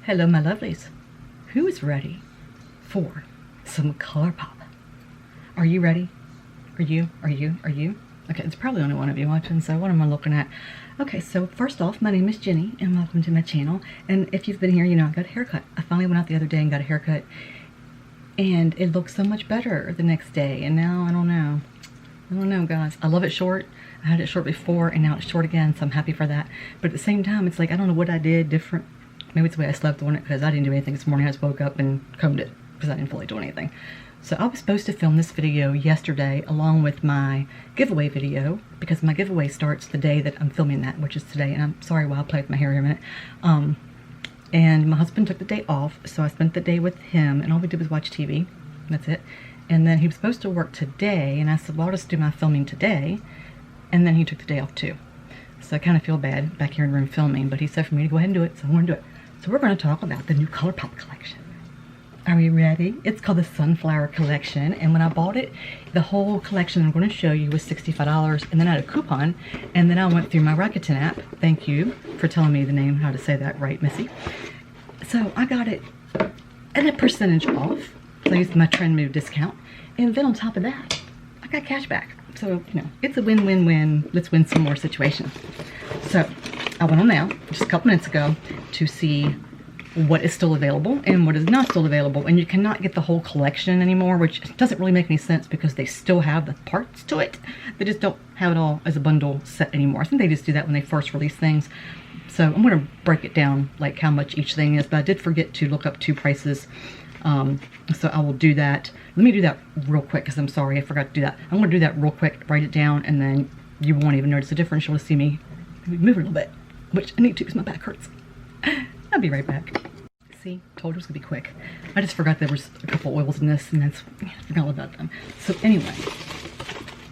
Hello my lovelies. Who is ready for some ColourPop? Are you ready? Are you? Okay, it's probably only one of you watching, so what am I looking at? Okay, so first off, my name is Jenny, and welcome to my channel. And if you've been here, you know I got a haircut. I finally went out the other day and got a haircut, and it looks so much better the next day. And now, I don't know, guys. I love it short. I had it short before, and now it's short again, so I'm happy for that. But at the same time, it's like, I don't know what I did different. Maybe it's the way I slept on it, because I didn't do anything this morning. I just woke up and combed it, because I didn't fully do anything. So I was supposed to film this video yesterday along with my giveaway video, because my giveaway starts the day that I'm filming that, which is today. And I'm sorry while I play with my hair here a minute. And my husband took the day off, so I spent the day with him, and all we did was watch TV. That's it. And then he was supposed to work today, and I said, well, I'll just do my filming today. And then he took the day off too. So I kind of feel bad back here in the room filming, but he said for me to go ahead and do it, so I'm going to do it. So we're going to talk about the new ColourPop collection. Are we ready? It's called the Sunflower Collection, and when I bought it, the whole collection I'm going to show you was $65, and then I had a coupon, and then I went through my Rakuten app. Thank you for telling me the name, how to say that right, Missy. So I got it at a percentage off, so I used my Trend Move discount, and then on top of that, I got cash back. So, you know, it's a win-win-win, let's win some more situation. So I went on now, just a couple minutes ago, to see what is still available and what is not still available. And you cannot get the whole collection anymore, which doesn't really make any sense because they still have the parts to it. They just don't have it all as a bundle set anymore. I think they just do that when they first release things. So I'm going to break it down, like how much each thing is, but I did forget to look up two prices. So I will do that. Let me do that real quick, because I'm sorry, I forgot to do that. I'm going to do that real quick, write it down, and then you won't even notice the difference. You'll see me move a little bit, which I need to because my back hurts. I'll be right back. See, told you it was going to be quick. I just forgot there was a couple oils in this, and I forgot all about them. So anyway,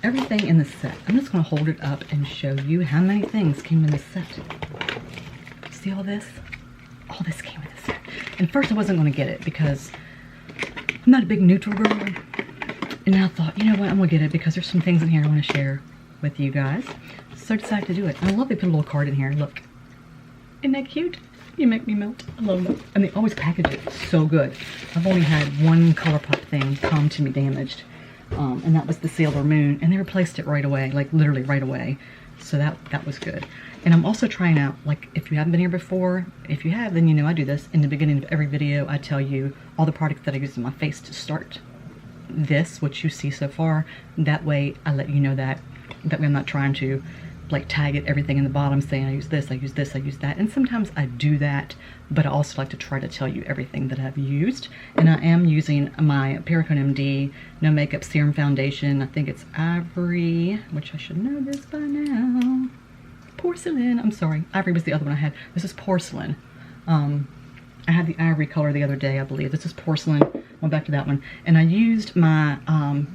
everything in the set. I'm just going to hold it up and show you how many things came in the set. See all this? All this came in the set. And first I wasn't going to get it because I'm not a big neutral girl. And I thought, you know what, I'm going to get it because there's some things in here I want to share with you guys. So I decided to do it. And I love they put a little card in here. Look. Isn't that cute? You make me melt. I love them. And they always package it so good. I've only had one ColourPop thing come to me damaged. And that was the Sailor Moon. And they replaced it right away. Like literally right away. So that was good. And I'm also trying out, like, if you haven't been here before, if you have, then you know I do this. In the beginning of every video, I tell you all the products that I use on my face to start this, which you see so far. That way, I let you know that. That way I'm not trying to, like, tag it everything in the bottom saying I use this, I use this, I use that. And sometimes I do that, but I also like to try to tell you everything that I've used. And I am using my Pericone MD No Makeup Serum Foundation. I think it's Ivory, which I should know this by now. Porcelain. I'm sorry. Ivory was the other one I had. This is Porcelain. I had the Ivory color the other day, I believe. This is Porcelain. Went back to that one. And I used my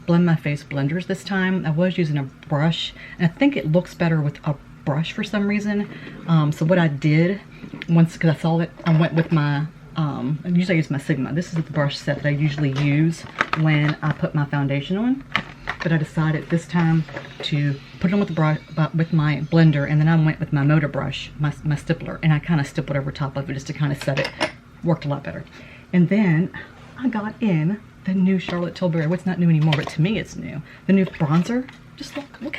Blend My Face blenders this time. I was using a brush, and I think it looks better with a brush for some reason. So what I did, once, because I saw it, I went with my, usually I use my Sigma. This is the brush set that I usually use when I put my foundation on. But I decided this time to put it on with the brush, with my blender, and then I went with my motor brush, my stippler, and I kind of stippled over top of it just to kind of set it. Worked a lot better. And then I got in the new Charlotte Tilbury. Well, it's not new anymore, but to me it's new. The new bronzer. Just look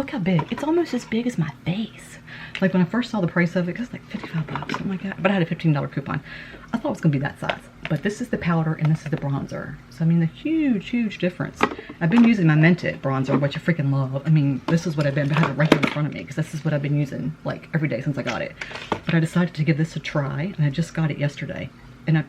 how big. It's almost as big as my face. Like when I first saw the price of it, it was like $55, something like that. But I had a $15 coupon. I thought it was gonna be that size. But this is the powder and this is the bronzer. So I mean, the huge difference. I've been using my Mented bronzer, which I freaking love. I mean, this is what I've been, I have it right here in front of me because this is what I've been using like every day since I got it. But I decided to give this a try, and I just got it yesterday. And I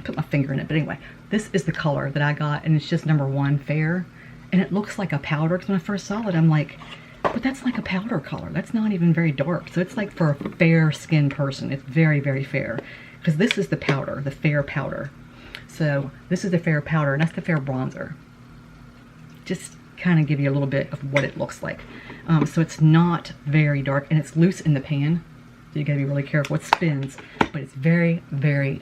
put my finger in it, but anyway, this is the color that I got, and it's just #1 Fair. And it looks like a powder, because when I first saw it, I'm like, but that's like a powder color. That's not even very dark. So it's like for a fair skinned person. It's very fair. Because this is the powder, the fair powder. So this is the fair powder, and that's the fair bronzer. Just kind of give you a little bit of what it looks like. So it's not very dark, and it's loose in the pan. So you gotta be really careful. It spins, but it's very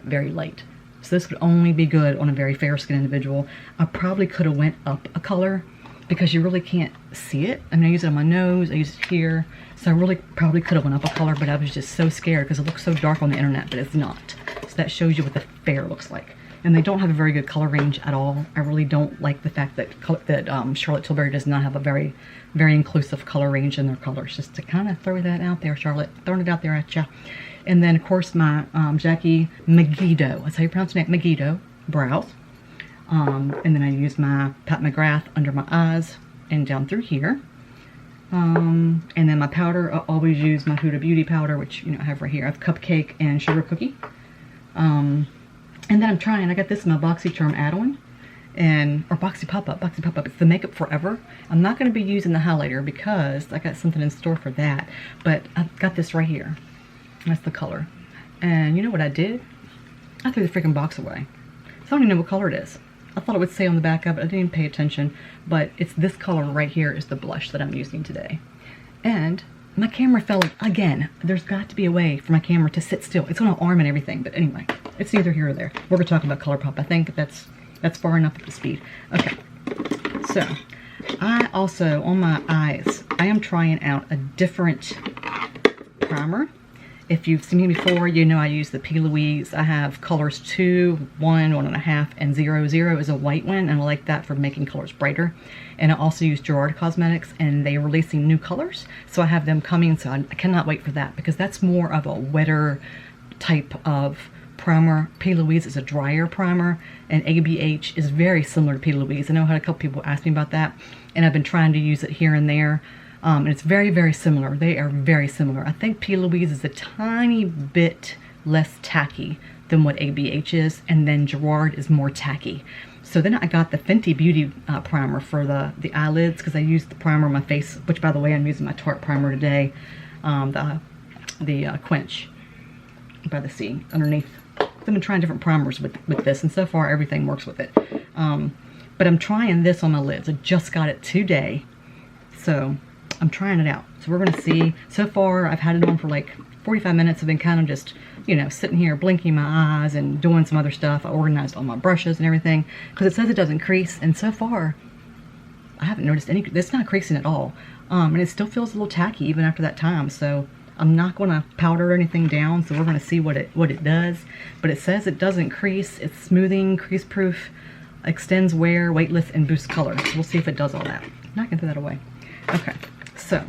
light. So this would only be good on a very fair skinned individual. I probably could have went up a color because you really can't see it. I mean, I use it on my nose, I use it here. So I really probably could have went up a color, but I was just so scared because it looks so dark on the internet, but it's not. It's that shows you what the fair looks like. And they don't have a very good color range at all. I really don't like the fact that Charlotte Tilbury does not have a very, very inclusive color range in their colors. Just to kind of throw that out there, Charlotte. Throwing it out there at ya. And then, of course, my Jacque Mgido. That's how you pronounce it, Mgido brows. And then I use my Pat McGrath under my eyes and down through here. And then my powder, I always use my Huda Beauty powder, which, you know, I have right here. I have Cupcake and Sugar Cookie. And then I'm trying, I got this in my BoxyCharm add-on, or Boxy Pop-Up. It's the Makeup Forever. I'm not going to be using the highlighter because I got something in store for that. But I've got this right here. That's the color. And you know what I did? I threw the freaking box away. So I don't even know what color it is. I thought it would say on the back of it. I didn't even pay attention. But it's this color right here is the blush that I'm using today. And my camera fell again. There's got to be a way for my camera to sit still. It's on an arm and everything. But anyway, it's neither here or there. We're going to talk about ColourPop. I think that's far enough at the speed. Okay. So, I also, on my eyes, I am trying out a different primer. If you've seen me before, you know I use the P. Louise. I have colors 2, 1, 1.5, and 0. 0 is a white one, and I like that for making colors brighter. And I also use Gerard Cosmetics, and they're releasing new colors. So I have them coming, so I cannot wait for that, because that's more of a wetter type of primer. P. Louise is a drier primer, and ABH is very similar to P. Louise. I know I had a couple people ask me about that, and I've been trying to use it here and there. And it's very, very similar. They are very similar. I think P. Louise is a tiny bit less tacky than what ABH is, and then Gerard is more tacky. So then I got the Fenty Beauty primer for the eyelids, because I used the primer on my face, which, by the way, I'm using my Tarte primer today, the Quench by the Sea underneath. I've been trying different primers with this, and so far everything works with it. But I'm trying this on my lids. I just got it today, so I'm trying it out. So we're going to see. So far, I've had it on for like 45 minutes. I've been kind of just, you know, sitting here blinking my eyes and doing some other stuff. I organized all my brushes and everything, because it says it doesn't crease. And so far, I haven't noticed any. It's not creasing at all. And it still feels a little tacky even after that time. So I'm not going to powder anything down. So we're going to see what it does. But it says it doesn't crease. It's smoothing, crease proof, extends wear, weightless, and boosts color. So we'll see if it does all that. I'm not going to throw that away. Okay. So,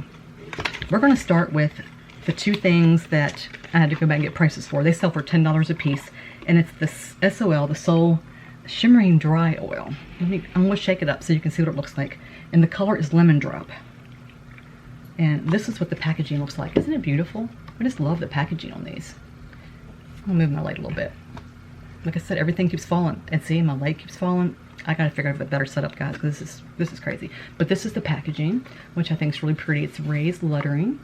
we're going to start with the two things that I had to go back and get prices for. They sell for $10 a piece, and it's the SOL, the Soul Shimmering Dry Oil. I'm going to shake it up so you can see what it looks like. And the color is Lemon Drop. And this is what the packaging looks like. Isn't it beautiful? I just love the packaging on these. I'll move my light a little bit. Like I said, everything keeps falling. And see, my light keeps falling. I gotta figure out a better setup, guys, because this is crazy. But this is the packaging, which I think is really pretty. It's raised lettering.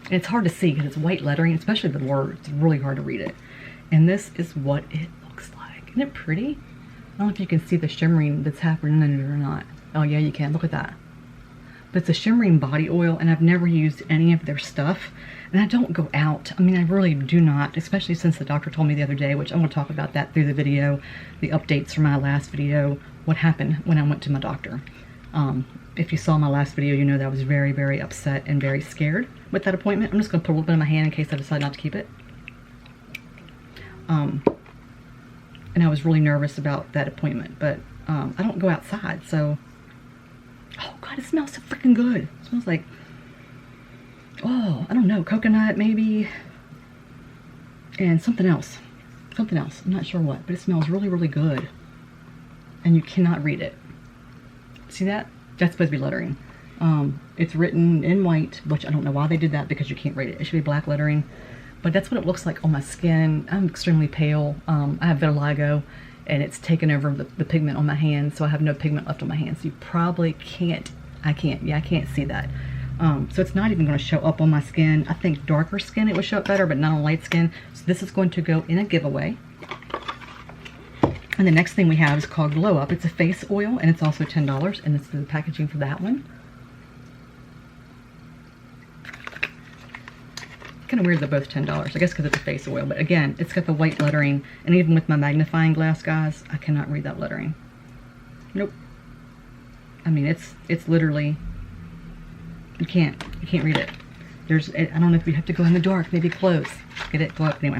And it's hard to see because it's white lettering, especially the words. It's really hard to read it. And this is what it looks like. Isn't it pretty? I don't know if you can see the shimmering that's happening in it or not. Oh yeah, you can. Look at that. But it's a shimmering body oil, and I've never used any of their stuff. And I don't go out. I mean, I really do not, especially since the doctor told me the other day, which I'm going to talk about that through the video, the updates from my last video, what happened when I went to my doctor. If you saw my last video, you know that I was very, very upset and very scared with that appointment. I'm just going to put a little bit in my hand in case I decide not to keep it. And I was really nervous about that appointment, but I don't go outside, so... Oh, God, it smells so freaking good. It smells like... Oh, I don't know, coconut maybe, and something else. Something else. I'm not sure what, but it smells really, really good. And you cannot read it. See that? That's supposed to be lettering. It's written in white, which I don't know why they did that because you can't read it. It should be black lettering. But that's what it looks like on my skin. I'm extremely pale. I have vitiligo, and it's taken over the pigment on my hands, so I have no pigment left on my hands. So you probably can't. I can't see that. So it's not even going to show up on my skin. I think darker skin it would show up better, but not on light skin. So this is going to go in a giveaway. And the next thing we have is called Glow Up. It's a face oil, and it's also $10, and it's the packaging for that one. Kind of weird they're both $10, I guess because it's a face oil. But again, it's got the white lettering, and even with my magnifying glass, guys, I cannot read that lettering. Nope. I mean, it's literally... You can't read it. I don't know if you have to go in the dark, maybe close. Get it? Glow up. Anyway,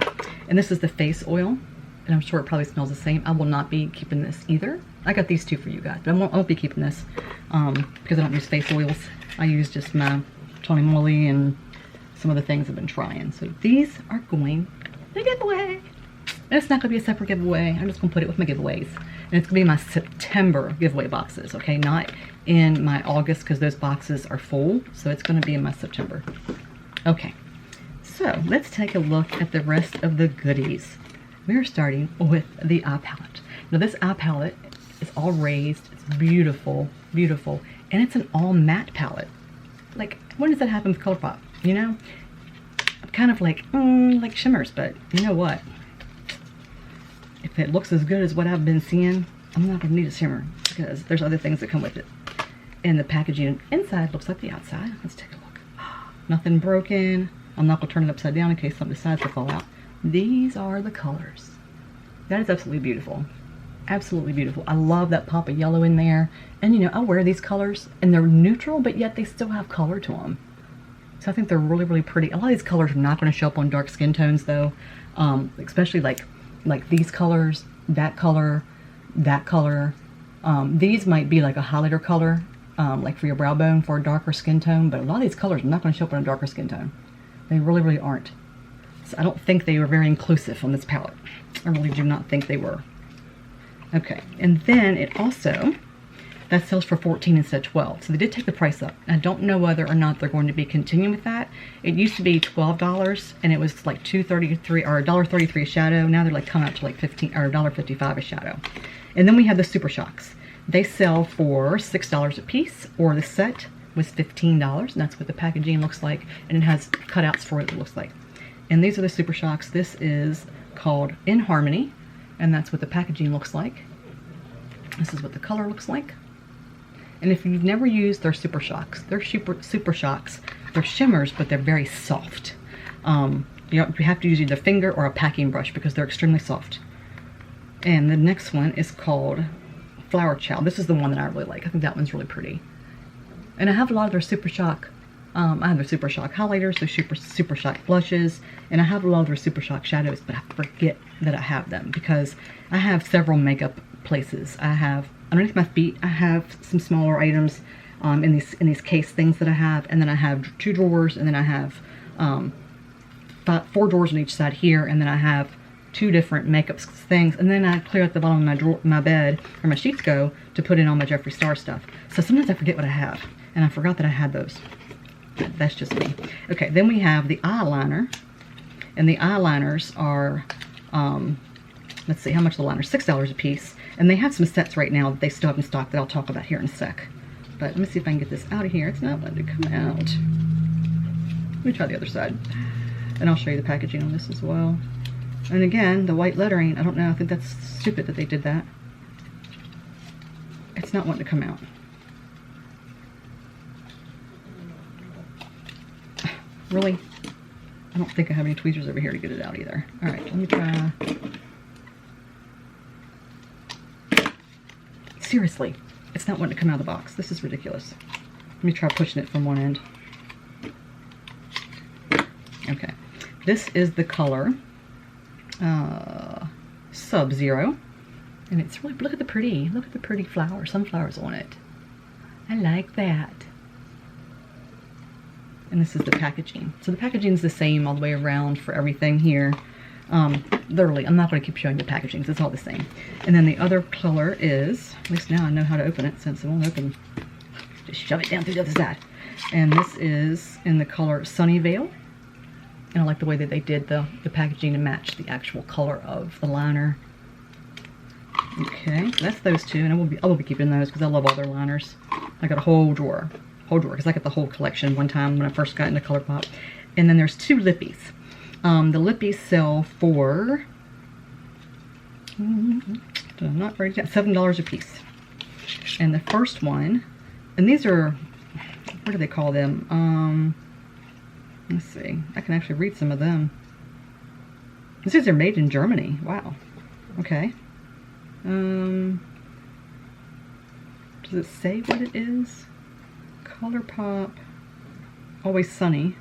And this is the face oil, and I'm sure it probably smells the same. I will not be keeping this either. I got these two for you guys, but I won't be keeping this because I don't use face oils. I use just my Tony Moly and some of the things I've been trying. So these are going to giveaway. And it's not going to be a separate giveaway. I'm just going to put it with my giveaways. And it's going to be my September giveaway boxes, okay? Not in my August because those boxes are full. So it's going to be in my September. Okay. So let's take a look at the rest of the goodies. We're starting with the eye palette. Now this eye palette is all raised. It's beautiful, beautiful. And it's an all matte palette. Like, when does that happen with ColourPop? You know? I'm kind of like shimmers, but you know what? If it looks as good as what I've been seeing, I'm not going to need a shimmer because there's other things that come with it. And the packaging inside looks like the outside. Let's take a look. Nothing broken. I'm not going to turn it upside down in case something decides to fall out. These are the colors. That is absolutely beautiful. Absolutely beautiful. I love that pop of yellow in there. And you know, I wear these colors and they're neutral, but yet they still have color to them. So I think they're really, really pretty. A lot of these colors are not going to show up on dark skin tones though. Especially like these colors, that color, that color. These might be like a highlighter color, like for your brow bone for a darker skin tone, but a lot of these colors are not going to show up on a darker skin tone. They really, really aren't. So I don't think they were very inclusive on this palette. I really do not think they were. Okay, and then it also, that sells for $14 instead of $12. So they did take the price up. I don't know whether or not they're going to be continuing with that. It used to be $12 and it was like $2.33 or $1.33 a shadow. Now they're like coming up to like $15 or $1.55 a shadow. And then we have the Super Shocks. They sell for $6 a piece, or the set was $15, and that's what the packaging looks like. And it has cutouts for what it looks like. And these are the Super Shocks. This is called In Harmony, and that's what the packaging looks like. This is what the color looks like. And if you've never used their Super Shocks, they're Super Shocks. They're shimmers, but they're very soft. You have to use either a finger or a packing brush because they're extremely soft. And the next one is called Flower Child. This is the one that I really like. I think that one's really pretty. And I have a lot of their Super Shock. I have their Super Shock highlighters, their Super Shock blushes, and I have a lot of their Super Shock shadows, but I forget that I have them because I have several makeup places. I have underneath my feet, I have some smaller items in these case things that I have, and then I have 2 drawers, and then I have 4 drawers on each side here, and then I have 2 different makeup things, and then I clear out the bottom of my bed where my sheets go to put in all my Jeffree Star stuff. So sometimes I forget what I have, and I forgot that I had those. That's just me. Okay, then we have the eyeliner, and the eyeliners are, let's see, how much are the liners? $6 a piece, and they have some sets right now that they still have in stock that I'll talk about here in a sec. But let me see if I can get this out of here. It's not letting it come out. Let me try the other side, and I'll show you the packaging on this as well. And again, the white lettering, I don't know, I think that's stupid that they did that. It's not wanting to come out. Really? I don't think I have any tweezers over here to get it out either. Alright, let me try. Seriously, it's not wanting to come out of the box. This is ridiculous. Let me try pushing it from one end. Okay. This is the color Sub Zero. And it's really, look at the pretty flowers, sunflowers on it. I like that. And this is the packaging. So the packaging is the same all the way around for everything here. Literally, I'm not going to keep showing you the packaging because it's all the same. And then the other color is, at least now I know how to open it since it won't open. Just shove it down through the other side. And this is in the color Sunnyvale. And I like the way that they did the packaging to match the actual color of the liner. Okay, that's those two, and I will be keeping those because I love all their liners. I got a whole drawer, because I got the whole collection one time when I first got into ColourPop. And then there's 2 Lippies. The Lippies sell for not very $7 a piece. And the first one, and these are, what do they call them? Let's see. I can actually read some of them. This says they're made in Germany. Wow. Okay. Does it say what it is? ColourPop Always Sunny.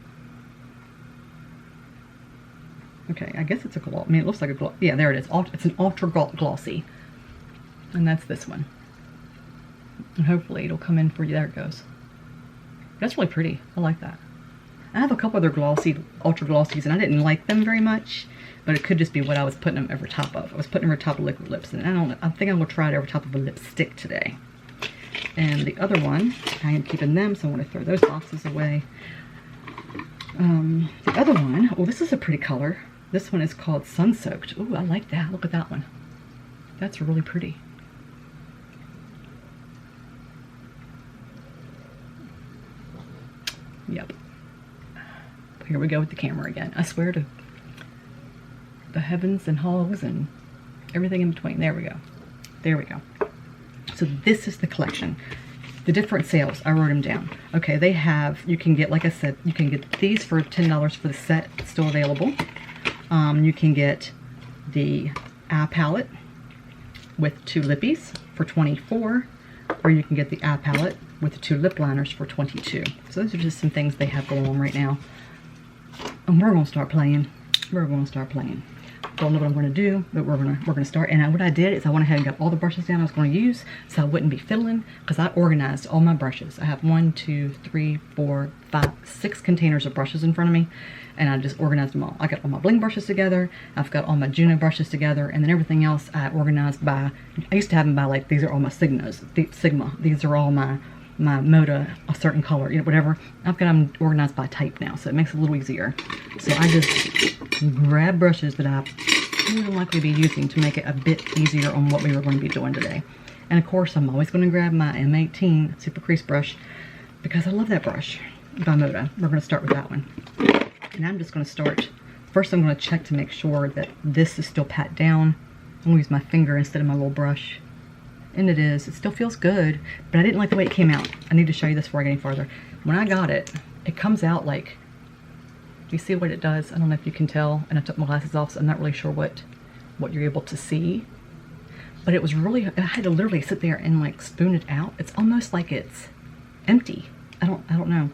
Okay, I guess it's a gloss. I mean, it looks like a gloss. Yeah, there it is. It's an ultra glossy. And that's this one. And hopefully it'll come in for you. There it goes. That's really pretty. I like that. I have a couple other glossy, ultra glossies, and I didn't like them very much, but it could just be what I was putting them over top of. I was putting them over top of liquid lips, and I think I'm gonna try it over top of a lipstick today. And the other one, I am keeping them, so I'm gonna throw those boxes away. The other one, well, this is a pretty color. This one is called Sun Soaked. Ooh, I like that. Look at that one. That's really pretty. Yep. Here we go with the camera again. I swear to the heavens and halls and everything in between. There we go. There we go. So this is the collection. The different sales, I wrote them down. Okay, they have, you can get, like I said, you can get these for $10 for the set. It's still available. You can get the eye palette with 2 lippies for $24, or you can get the eye palette with the 2 lip liners for $22. So those are just some things they have going on right now. And we're gonna start playing. We're gonna start playing. Don't know what I'm gonna do, but we're gonna start. And what I did is I went ahead and got all the brushes down I was gonna use, so I wouldn't be fiddling, because I organized all my brushes. I have 1, 2, 3, 4, 5, 6 containers of brushes in front of me, and I just organized them all. I got all my bling brushes together. I've got all my Juno brushes together, and then everything else I organized by. I used to have them by, like, these are all my Sigma. These are all my Moda, a certain color, you know, whatever. I've got them organized by type now, so it makes it a little easier. So I just grab brushes that I would likely be using to make it a bit easier on what we were going to be doing today. And of course, I'm always going to grab my M18 Super Crease brush because I love that brush by Moda. We're going to start with that one. And I'm just going to start, first I'm going to check to make sure that this is still pat down. I'm going to use my finger instead of my little brush. And it is. It still feels good, but I didn't like the way it came out. I need to show you this before I get any farther. When I got it, it comes out like, do you see what it does? I don't know if you can tell, and I took my glasses off, so I'm not really sure what you're able to see. But it was really, I had to literally sit there and like spoon it out. It's almost like it's empty. I don't know.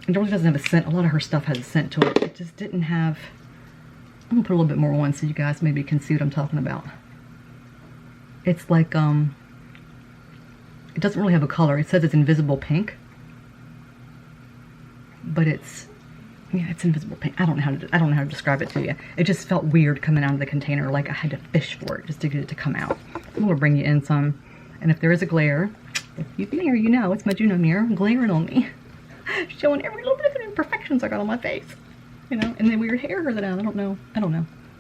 It really doesn't have a scent. A lot of her stuff has a scent to it. It just didn't have, I'm gonna put a little bit more on so you guys maybe can see what I'm talking about. It's like, it doesn't really have a color. It says it's invisible pink, but it's, yeah, it's invisible pink. I don't know how to describe it to you. It just felt weird coming out of the container, like I had to fish for it just to get it to come out. I'm gonna bring you in some, and if there is a glare, if you glare, you know it's my Juno mirror glaring on me, showing every little bit of imperfections I got on my face, you know, and the weird hair that I don't know.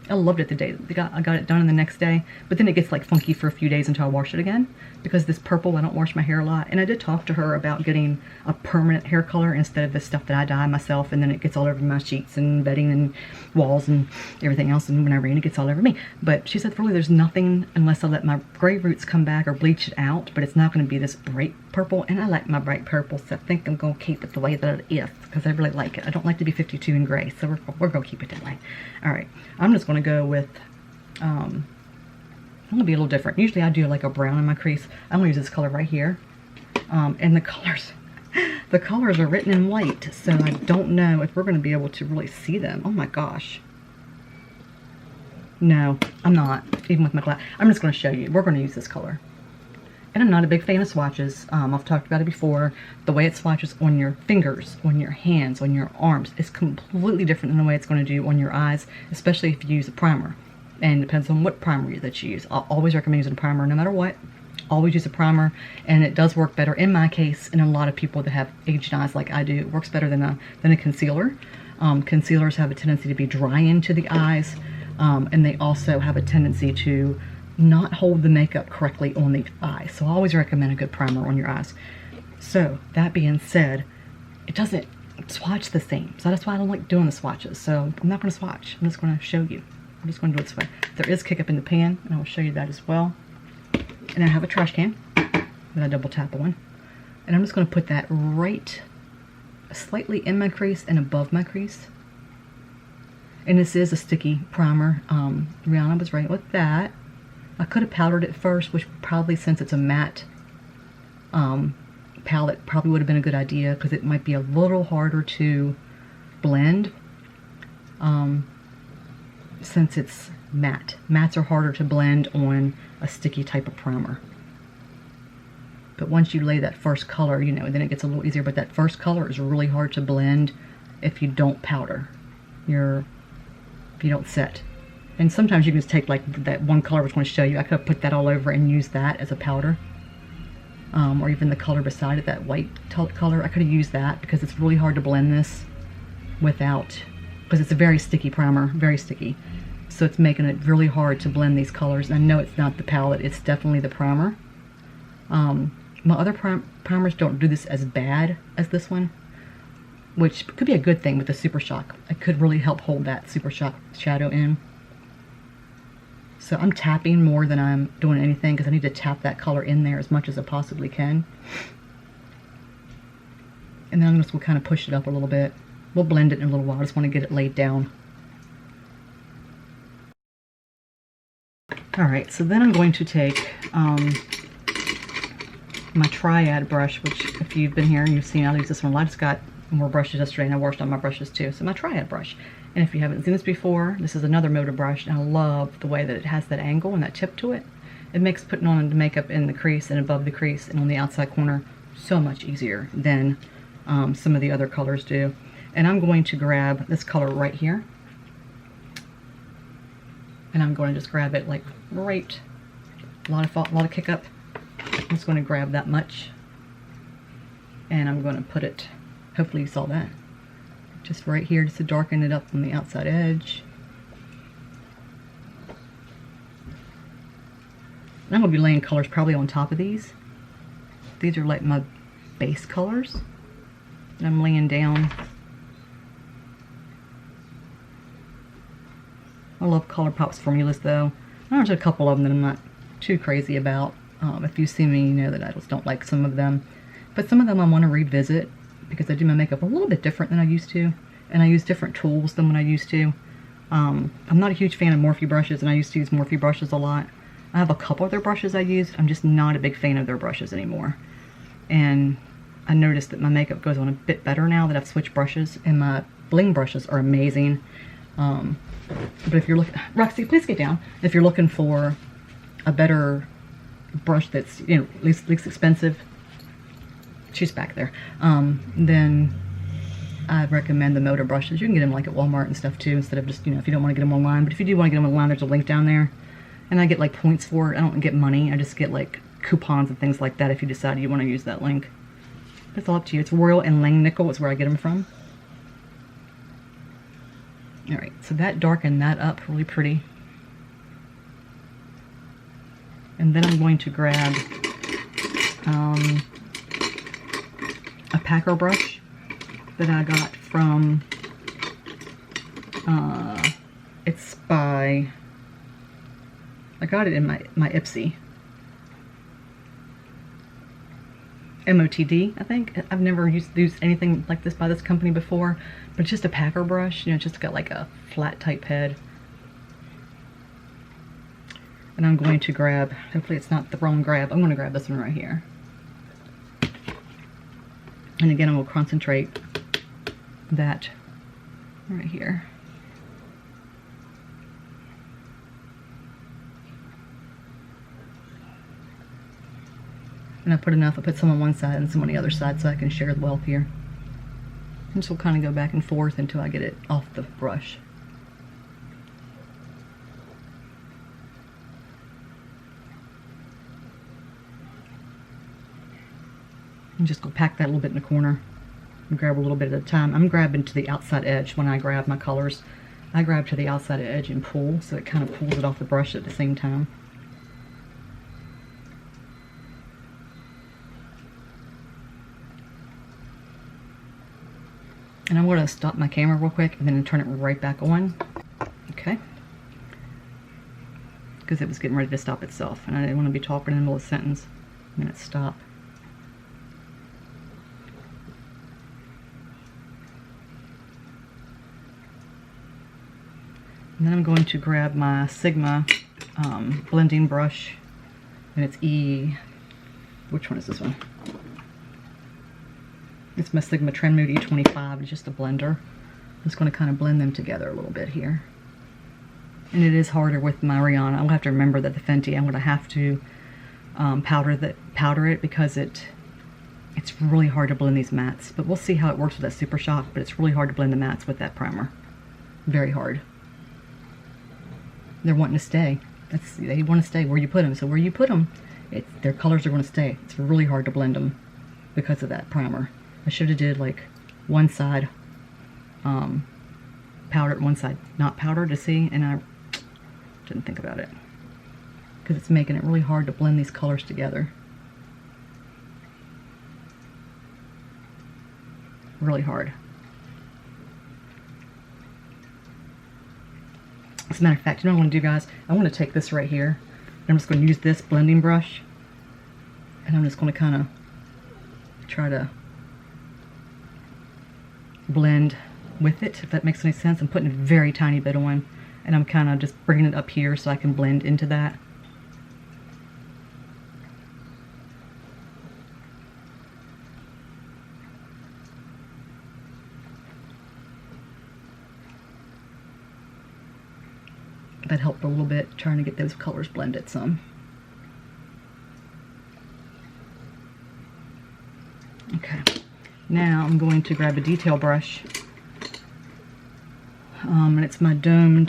I loved it the day I got it done and the next day, but then it gets like funky for a few days until I wash it again, because this purple, I don't wash my hair a lot. And I did talk to her about getting a permanent hair color instead of the stuff that I dye myself, and then it gets all over my sheets and bedding and walls and everything else, and when I rain it gets all over me. But she said really there's nothing, unless I let my gray roots come back or bleach it out, but it's not going to be this bright purple, and I like my bright purple, so I think I'm going to keep it the way that it is, because I really like it. I don't like to be 52 in gray, so we're going to keep it that way. Alright, I'm just going to go with, I'm going to be a little different. Usually I do like a brown in my crease. I'm going to use this color right here. And the colors are written in white, so I don't know if we're going to be able to really see them. Oh my gosh. No, I'm not, even with my glass. I'm just going to show you. We're going to use this color. And I'm not a big fan of swatches. I've talked about it before. The way it swatches on your fingers, on your hands, on your arms is completely different than the way it's going to do on your eyes, especially if you use a primer. And it depends on what primer that you use. I'll always recommend using a primer no matter what. Always use a primer, and it does work better in my case, and a lot of people that have aged eyes like I do. It works better than a concealer. Concealers have a tendency to be dry into the eyes, and they also have a tendency to not hold the makeup correctly on the eyes. So I always recommend a good primer on your eyes. So that being said, it doesn't swatch the same. So that's why I don't like doing the swatches. So I'm not going to swatch. I'm just going to show you. I'm just going to do it this way. There is kick up in the pan, and I will show you that as well. And I have a trash can that I double tap on. And I'm just going to put that right slightly in my crease and above my crease. And this is a sticky primer. Rihanna was right with that. I could have powdered it first, which probably, since it's a matte palette, probably would have been a good idea, because it might be a little harder to blend. since it's matte. Mattes are harder to blend on a sticky type of primer. But once you lay that first color, you know, then it gets a little easier. But that first color is really hard to blend if you don't powder. If you don't set. And sometimes you can just take like that one color I was going to show you. I could have put that all over and used that as a powder. Or even the color beside it, that white color. I could have used that because it's really hard to blend this without, because it's a very sticky primer, very sticky. So it's making it really hard to blend these colors. And I know it's not the palette, it's definitely the primer. My other primers don't do this as bad as this one, which could be a good thing with the Super Shock. It could really help hold that Super Shock shadow in. So I'm tapping more than I'm doing anything because I need to tap that color in there as much as I possibly can. And then I'm just going to kind of push it up a little bit. We'll blend it in a little while. I just want to get it laid down. Alright, so then I'm going to take my Triad brush, which if you've been here and you've seen, I use this one. I just got more brushes yesterday and I washed all my brushes too. So my Triad brush. And if you haven't seen this before, this is another motor brush, and I love the way that it has that angle and that tip to it. It makes putting on the makeup in the crease and above the crease and on the outside corner so much easier than some of the other colors do. And I'm going to grab this color right here. And I'm going to just grab it like right, a lot of kick up. I'm just going to grab that much. And I'm going to put it, hopefully you saw that, just right here just to darken it up on the outside edge. And I'm going to be laying colors probably on top of these. These are like my base colors that I'm laying down. I love ColourPop's formulas though. There's a couple of them that I'm not too crazy about. If you see me, you know that I just don't like some of them. But some of them I want to revisit because I do my makeup a little bit different than I used to. And I use different tools than when I used to. I'm not a huge fan of Morphe brushes, and I used to use Morphe brushes a lot. I have a couple of their brushes I use. I'm just not a big fan of their brushes anymore. And I noticed that my makeup goes on a bit better now that I've switched brushes. And my bling brushes are amazing. But if you're looking, Roxy, please get down. If you're looking for a better brush that's, you know, least expensive, she's back there, then I recommend the motor brushes. You can get them like at Walmart and stuff too, instead of just, you know, if you don't want to get them online. But if you do want to get them online, there's a link down there. And I get like points for it. I don't get money. I just get like coupons and things like that if you decide you want to use that link. It's all up to you. It's Royal and Langnickel is where I get them from. Alright, so that darkened that up really pretty. And then I'm going to grab a packer brush that I got from, it's by, I got it in my Ipsy. MOTD, I think. I've never used anything like this by this company before, but it's just a packer brush. You know, it's just got like a flat type head. And I'm going to grab, hopefully it's not the wrong grab, I'm going to grab this one right here. And again, I will concentrate that right here. And I put enough, I put some on one side and some on the other side so I can share the wealth here. And this will kind of go back and forth until I get it off the brush. And just go pack that a little bit in the corner and grab a little bit at a time. I'm grabbing to the outside edge when I grab my colors. I grab to the outside edge and pull, so it kind of pulls it off the brush at the same time. And I'm going to stop my camera real quick and then turn it right back on. Okay. Because it was getting ready to stop itself. And I didn't want to be talking in the middle of a sentence. And then it stopped. And then I'm going to grab my Sigma blending brush. And it's which one is this one? It's my Sigma Trend Mood E25. It's just a blender. just going to kind of blend them together a little bit here. And it is harder with my Rihanna. I'll have to remember that the Fenty, I'm going to have to powder it because it's really hard to blend these mattes. But we'll see how it works with that Super Shock, but it's really hard to blend the mattes with that primer. Very hard. They're wanting to stay. They want to stay where you put them. So where you put them, their colors are going to stay. It's really hard to blend them because of that primer. I should have did like one side powdered, one side not powdered to see, and I didn't think about it because it's making it really hard to blend these colors together. Really hard. As a matter of fact, you know what I'm going to do, guys? I want to take this right here, and I'm just going to use this blending brush, and I'm just going to kind of try to blend with it, if that makes any sense. I'm putting a very tiny bit on, and I'm kind of just bringing it up here so I can blend into that. That helped a little bit, trying to get those colors blended some. Okay, now I'm going to grab a detail brush, and it's my dome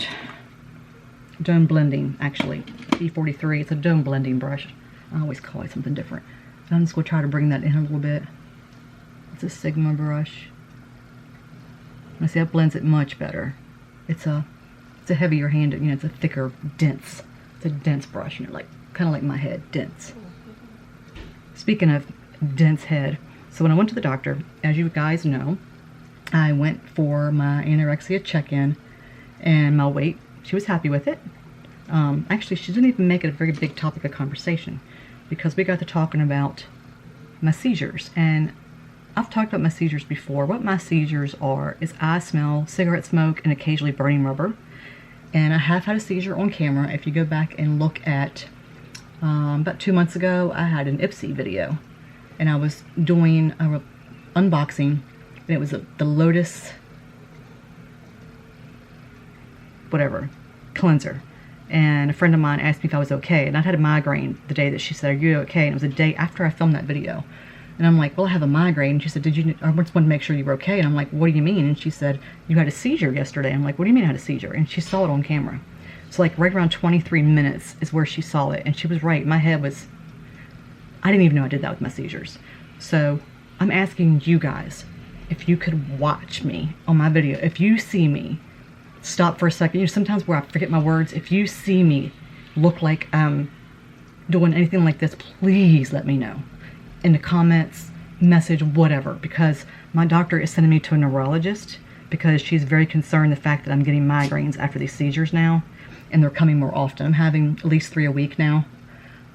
blending, actually, B43. It's a dome blending brush. I always call it something different. And I'm just going to try to bring that in a little bit. It's a Sigma brush. And see, that blends it much better. It's a heavier handed, you know, it's a thicker, dense. It's a dense brush, you know, like kind of like my head, dense. Speaking of dense head, so when I went to the doctor, as you guys know, I went for my anorexia check-in and my weight. She was happy with it. Actually, she didn't even make it a very big topic of conversation because we got to talking about my seizures. And I've talked about my seizures before. What my seizures are is I smell cigarette smoke and occasionally burning rubber. And I have had a seizure on camera. If you go back and look at about 2 months ago, I had an Ipsy video, and I was doing an unboxing, and it was the Lotus whatever cleanser, and a friend of mine asked me if I was okay, and I had a migraine the day that she said, "Are you okay?" And it was a day after I filmed that video. And I'm like, well, I have a migraine. And she said, I just wanted to make sure you were okay. And I'm like, what do you mean? And she said, you had a seizure yesterday. I'm like, what do you mean I had a seizure? And she saw it on camera. So like right around 23 minutes is where she saw it. And she was right. My head was, I didn't even know I did that with my seizures. So I'm asking you guys, if you could watch me on my video, if you see me, stop for a second. You know, sometimes where I forget my words, if you see me look like I'm doing anything like this, please let me know. In the comments, message, whatever, because my doctor is sending me to a neurologist because she's very concerned the fact that I'm getting migraines after these seizures now, and they're coming more often. I'm having at least 3 a week now,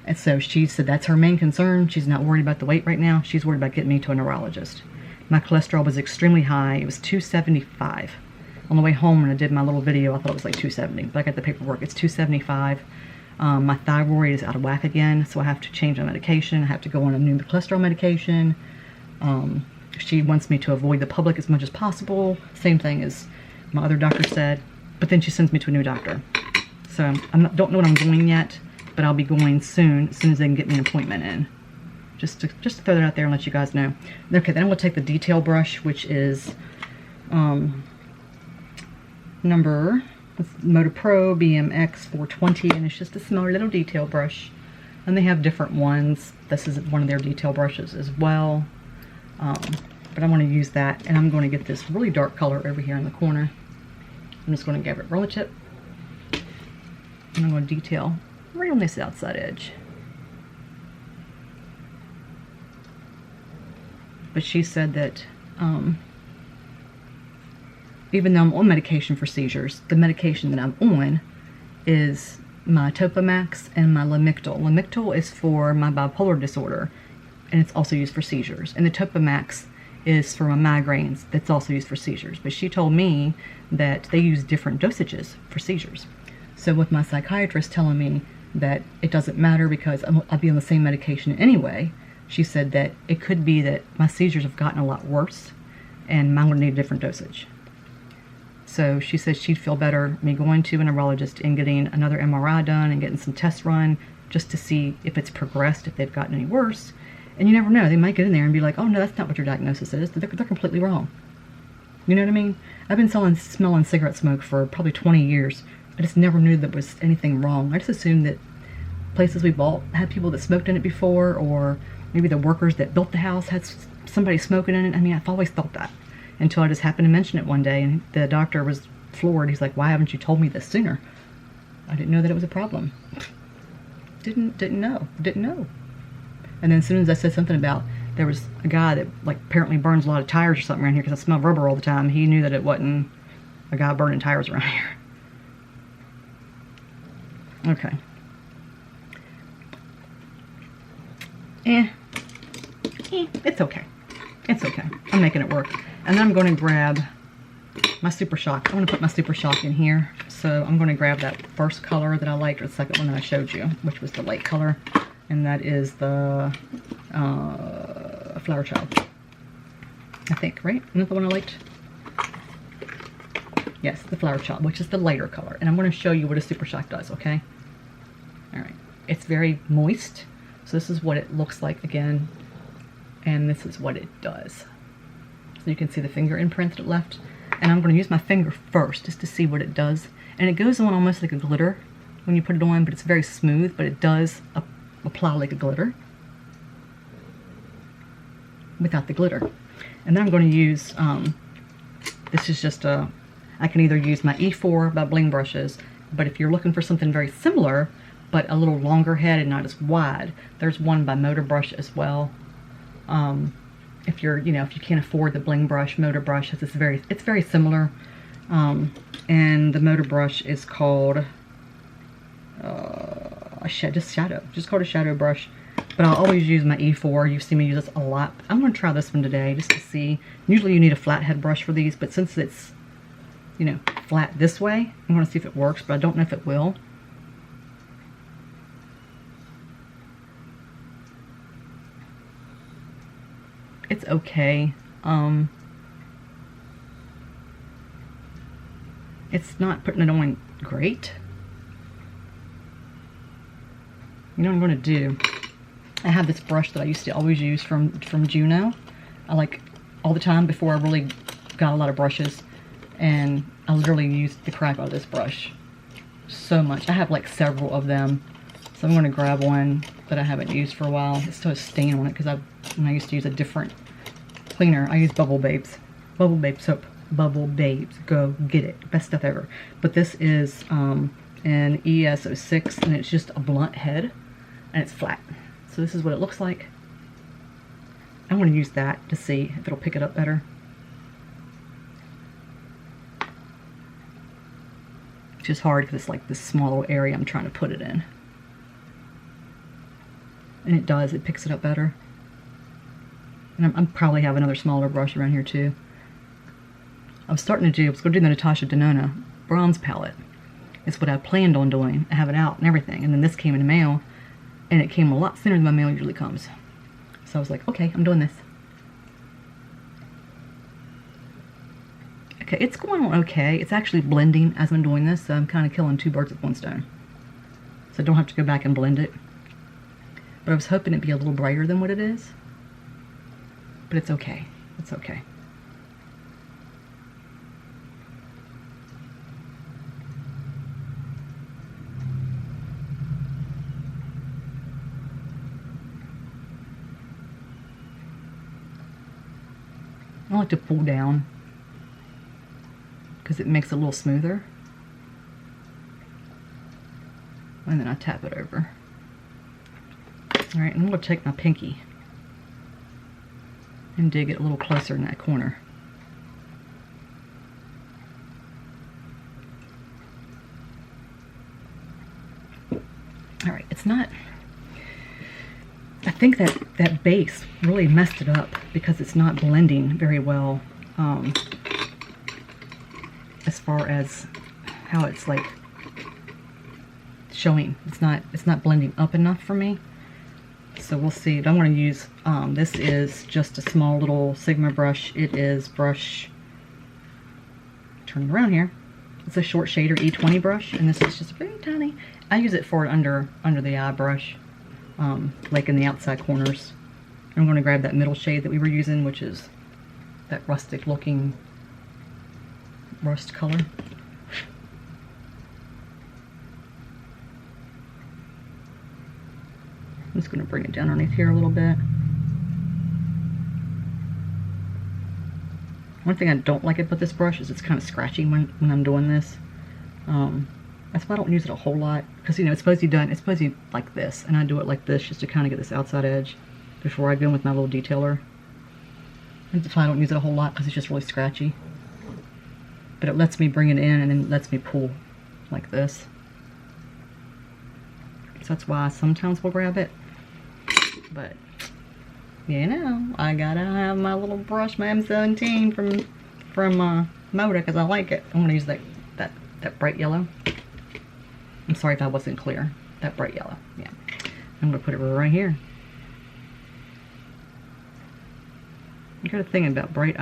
and so she said that's her main concern. She's not worried about the weight right now. She's worried about getting me to a neurologist. My cholesterol was extremely high. It was 275. On the way home when I did my little video, I thought it was like 270, but I got the paperwork. It's 275. My thyroid is out of whack again, so I have to change my medication. I have to go on a new cholesterol medication. She wants me to avoid the public as much as possible. Same thing as my other doctor said, but then she sends me to a new doctor. So don't know what I'm doing yet, but I'll be going soon, as soon as they can get me an appointment in. Just to throw that out there and let you guys know. Okay, then I'm going to take the detail brush, which is number Motor Pro BMX 420, and it's just a smaller little detail brush. And they have different ones. This is one of their detail brushes as well. But I want to use that, and I'm going to get this really dark color over here in the corner. I'm just going to give it roller tip, and I'm going to detail right on this outside edge. But she said that even though I'm on medication for seizures, the medication that I'm on is my Topamax and my Lamictal. Lamictal is for my bipolar disorder, and it's also used for seizures. And the Topamax is for my migraines, that's also used for seizures. But she told me that they use different dosages for seizures. So with my psychiatrist telling me that it doesn't matter because I'll be on the same medication anyway, she said that it could be that my seizures have gotten a lot worse and mine would need a different dosage. So she says she'd feel better me going to a neurologist and getting another MRI done and getting some tests run just to see if it's progressed, if they've gotten any worse. And you never know, they might get in there and be like, oh no, that's not what your diagnosis is. They're completely wrong. You know what I mean? I've been smelling cigarette smoke for probably 20 years. I just never knew there was anything wrong. I just assumed that places we bought had people that smoked in it before, or maybe the workers that built the house had somebody smoking in it. I mean, I've always thought that until I just happened to mention it one day, and the doctor was floored. He's like, why haven't you told me this sooner? I didn't know that it was a problem. Didn't know. And then as soon as I said something about there was a guy that like apparently burns a lot of tires or something around here because I smell rubber all the time, he knew that it wasn't a guy burning tires around here. Okay. It's okay. It's okay. I'm making it work. And then I'm going to grab my Super Shock. I'm going to put my Super Shock in here. So I'm going to grab that first color that I liked, or the second one that I showed you, which was the light color. And that is the Flower Child. I think, right? Isn't that the one I liked? Yes, the Flower Child, which is the lighter color. And I'm going to show you what a Super Shock does, okay? Alright. It's very moist. So this is what it looks like again. And this is what it does. So you can see the finger imprint that it left. And I'm going to use my finger first just to see what it does. And it goes on almost like a glitter when you put it on, but it's very smooth, but it does apply like a glitter without the glitter. And then I'm going to use, this is just I can either use my E4 by Bling Brushes, but if you're looking for something very similar, but a little longer head and not as wide, there's one by Motor Brush as well. If you're, if you can't afford the Bling Brush, Motor Brush has this it's very similar. And the Motor Brush is called just called a shadow brush. But I'll always use my E4. You've seen me use this a lot. I'm going to try this one today just to see. Usually you need a flat head brush for these, but since it's, flat this way, I'm going to see if it works, but I don't know if it will. It's okay. It's not putting it on great. You know what I'm going to do? I have this brush that I used to always use from Juno. I like all the time before I really got a lot of brushes, and I literally used the crap out of this brush so much. I have like several of them, so I'm going to grab one that I haven't used for a while. It still has stain on it because when I used to use a different cleaner, I use Bubble Babes soap. Bubble Babes, go get it, best stuff ever. But this is an ES06, and it's just a blunt head, and it's flat. So this is what it looks like. I want to use that to see if it'll pick it up better. Which is hard because it's like this small little area I'm trying to put it in. And it does, it picks it up better. And I'm probably have another smaller brush around here too. I was going to do the Natasha Denona bronze palette. It's what I planned on doing. I have it out and everything. And then this came in the mail, and it came a lot sooner than my mail usually comes. So I was like, okay, I'm doing this. Okay, it's going on okay. It's actually blending as I'm doing this, so I'm kind of killing two birds with one stone. So I don't have to go back and blend it. But I was hoping it'd be a little brighter than what it is. But it's okay. It's okay. I like to pull down because it makes it a little smoother. And then I tap it over. Alright, I'm going to take my pinky and dig it a little closer in that corner. Alright, it's not... I think that base really messed it up because it's not blending very well as far as how it's like showing. It's not blending up enough for me. So we'll see. I'm going to use, this is just a small little Sigma brush. It is brush turn it around here. It's a short shader E20 brush, and this is just very tiny. I use it for under the eye brush, like in the outside corners. I'm going to grab that middle shade that we were using, which is that rustic looking rust color. I'm just going to bring it down underneath here a little bit. One thing I don't like about this brush is it's kind of scratchy when I'm doing this. That's why I don't use it a whole lot, because you know it's supposed to be like this, and I do it like this just to kind of get this outside edge before I go in with my little detailer. And that's why I don't use it a whole lot, because it's just really scratchy. But it lets me bring it in and then lets me pull like this. So that's why I sometimes will grab it. But you know, I gotta have my little brush, my M17 from Moda, because I like it. I'm gonna use that bright yellow. I'm sorry if I wasn't clear. That bright yellow. Yeah. I'm gonna put it right here. I got a thing about bright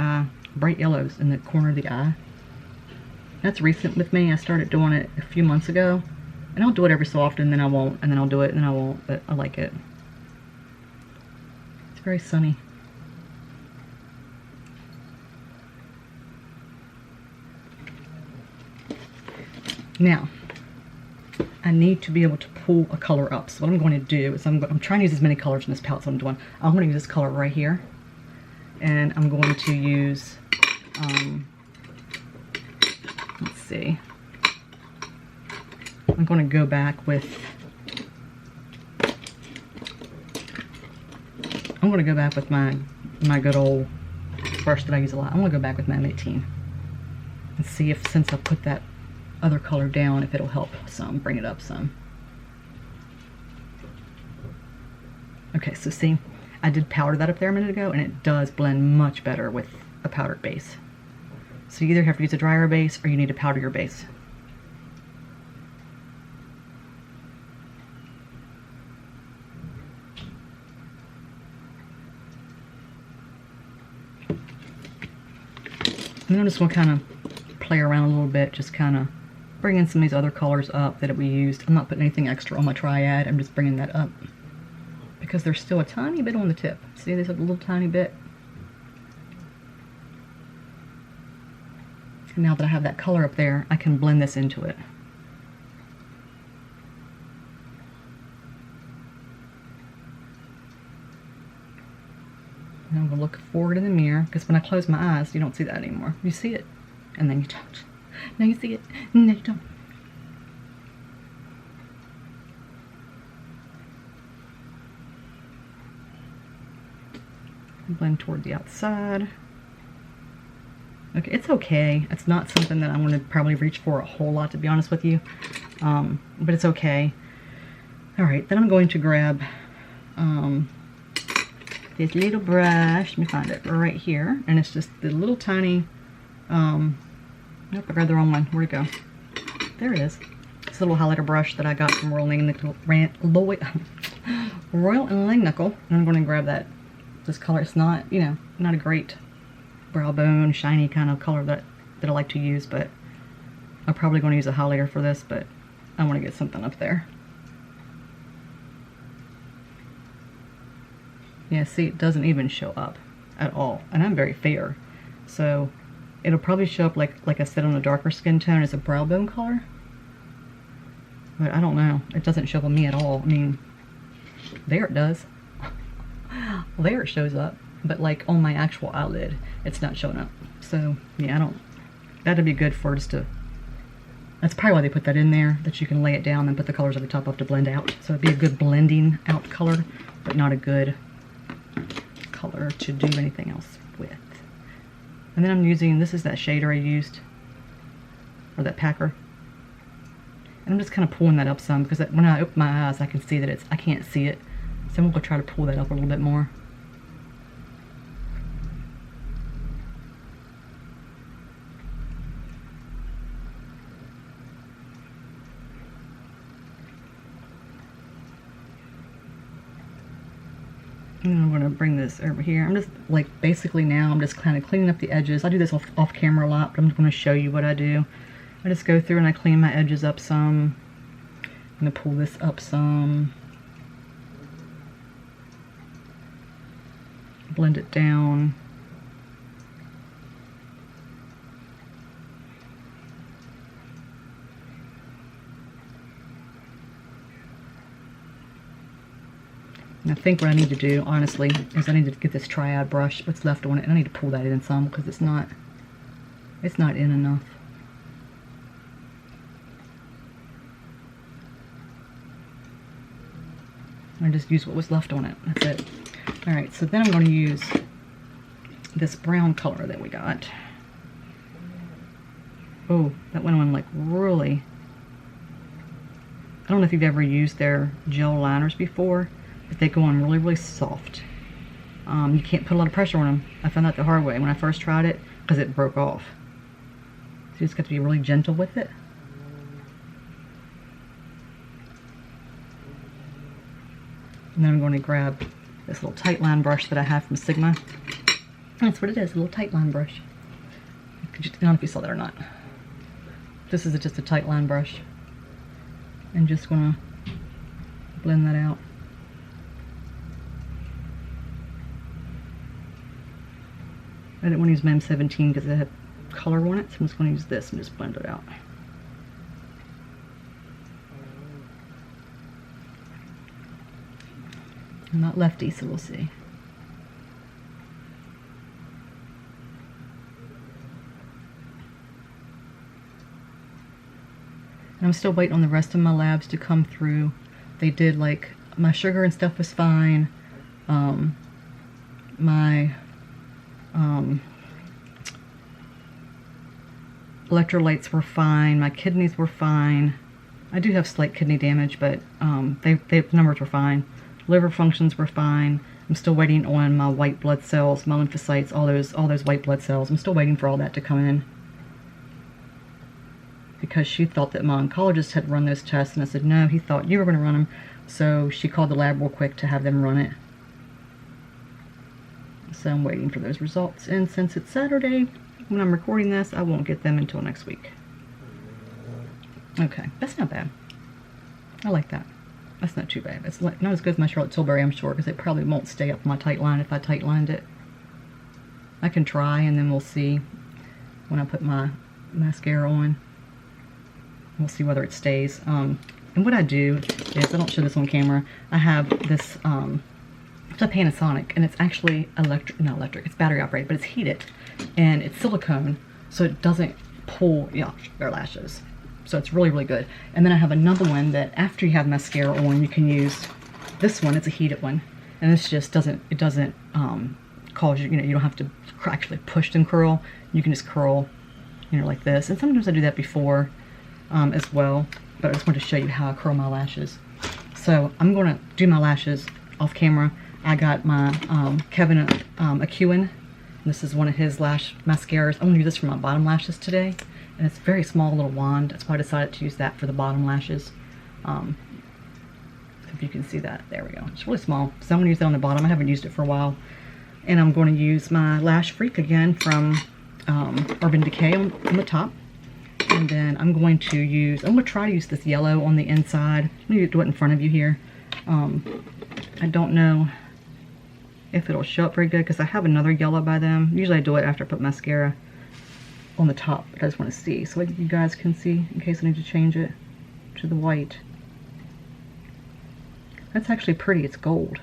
yellows in the corner of the eye. That's recent with me. I started doing it a few months ago, and I'll do it every so often, then I won't, and then I'll do it, and then I won't, but I like it. It's very sunny. Now, I need to be able to pull a color up. So what I'm going to do is I'm trying to use as many colors in this palette. So I'm going to use this color right here, and I'm going to use let's see. I'm going to go back with my good old brush that I use a lot. I'm going to go back with my M18 and see if, since I put that other color down, if it'll help some, bring it up some. Okay, so see, I did powder that up there a minute ago, and it does blend much better with a powdered base. So you either have to use a drier base or you need to powder your base. And I'm just going to kind of play around a little bit, just kind of bringing some of these other colors up that we used. I'm not putting anything extra on my Triad. I'm just bringing that up because there's still a tiny bit on the tip. See, there's a little tiny bit. And now that I have that color up there, I can blend this into it. And I'm going to look forward in the mirror, because when I close my eyes, you don't see that anymore. You see it, and then you don't. Now you see it, and then you don't. Blend toward the outside. Okay, it's okay. It's not something that I'm going to probably reach for a whole lot, to be honest with you. But it's okay. Alright, then I'm going to grab this little brush. Let me find it right here. And it's just the little tiny... nope, I grabbed the wrong one. Where'd it go? There it is. It's a little highlighter brush that I got from Royal and Langnickel. And I'm going to grab this color. It's not, you know, not a great brow bone, shiny kind of color that I like to use, but I'm probably going to use a highlighter for this, but I want to get something up there. Yeah, see, it doesn't even show up at all, and I'm very fair, so it'll probably show up like I said on a darker skin tone as a brow bone color, but I don't know. It doesn't show up on me at all. I mean, there it does. There it shows up, but like on my actual eyelid, it's not showing up. So yeah, that'd be good for just to, that's probably why they put that in there, that you can lay it down and put the colors at the top up to blend out. So it'd be a good blending out color, but not a good color to do anything else with. And then I'm using, this is that shader I used, or that packer. And I'm just kind of pulling that up some, because when I open my eyes, I can see that I can't see it. So I'm going to try to pull that up a little bit more. And I'm going to bring this over here. I'm just like basically now I'm just kind of cleaning up the edges. I do this off camera a lot, but I'm going to show you what I do. I just go through and I clean my edges up some. I'm going to pull this up some. Blend it down. And I think what I need to do, honestly, is I need to get this Triad brush, what's left on it, and I need to pull that in some because it's not in enough. I just use what was left on it. That's it. All right, so then I'm going to use this brown color that we got. Oh, that went on like really. I don't know if you've ever used their gel liners before, but they go on really, really soft. You can't put a lot of pressure on them. I found out the hard way when I first tried it because it broke off. So you just got to be really gentle with it. And then I'm going to grab this little tight line brush that I have from Sigma. That's what it is, a little tight line brush. I don't know if you saw that or not. This is just a tight line brush. And just going to blend that out. I didn't want to use my M17 because it had color on it, so I'm just going to use this and just blend it out. I'm not lefty, so we'll see. And I'm still waiting on the rest of my labs to come through. They did, like, my sugar and stuff was fine. My electrolytes were fine. My kidneys were fine. I do have slight kidney damage, but the numbers were fine. Liver functions were fine. I'm still waiting on my white blood cells, my lymphocytes, all those white blood cells. I'm still waiting for all that to come in. Because she thought that my oncologist had run those tests, and I said, no, he thought you were going to run them. So she called the lab real quick to have them run it. So I'm waiting for those results. And since it's Saturday, when I'm recording this, I won't get them until next week. Okay, that's not bad. I like that. That's not too bad. It's like not as good as my Charlotte Tilbury, I'm sure, because it probably won't stay up my tight line if I tight lined it. I can try, and then we'll see when I put my mascara on. We'll see whether it stays. And what I do is, I don't show this on camera, I have this, it's a Panasonic, and it's actually not electric, it's battery operated, but it's heated, and it's silicone, so it doesn't pull your lashes. So it's really, really good. And then I have another one that after you have mascara on, you can use this one. It's a heated one, and this just doesn't, it doesn't cause you, you don't have to actually push and curl. You can just curl, like this. And sometimes I do that before as well, but I just wanted to show you how I curl my lashes. So I'm going to do my lashes off camera. I got my Kevin Acuin. This is one of his lash mascaras. I'm going to use this for my bottom lashes today. And it's a very small little wand. That's why I decided to use that for the bottom lashes. If you can see that. There we go. It's really small. So I'm going to use that on the bottom. I haven't used it for a while. And I'm going to use my Lash Freak again from Urban Decay on the top. And then I'm going to try to use this yellow on the inside. I'm going to do it in front of you here. I don't know if it'll show up very good because I have another yellow by them. Usually I do it after I put mascara on the top, but I just want to see so you guys can see in case I need to change it to the white. That's actually pretty. It's gold.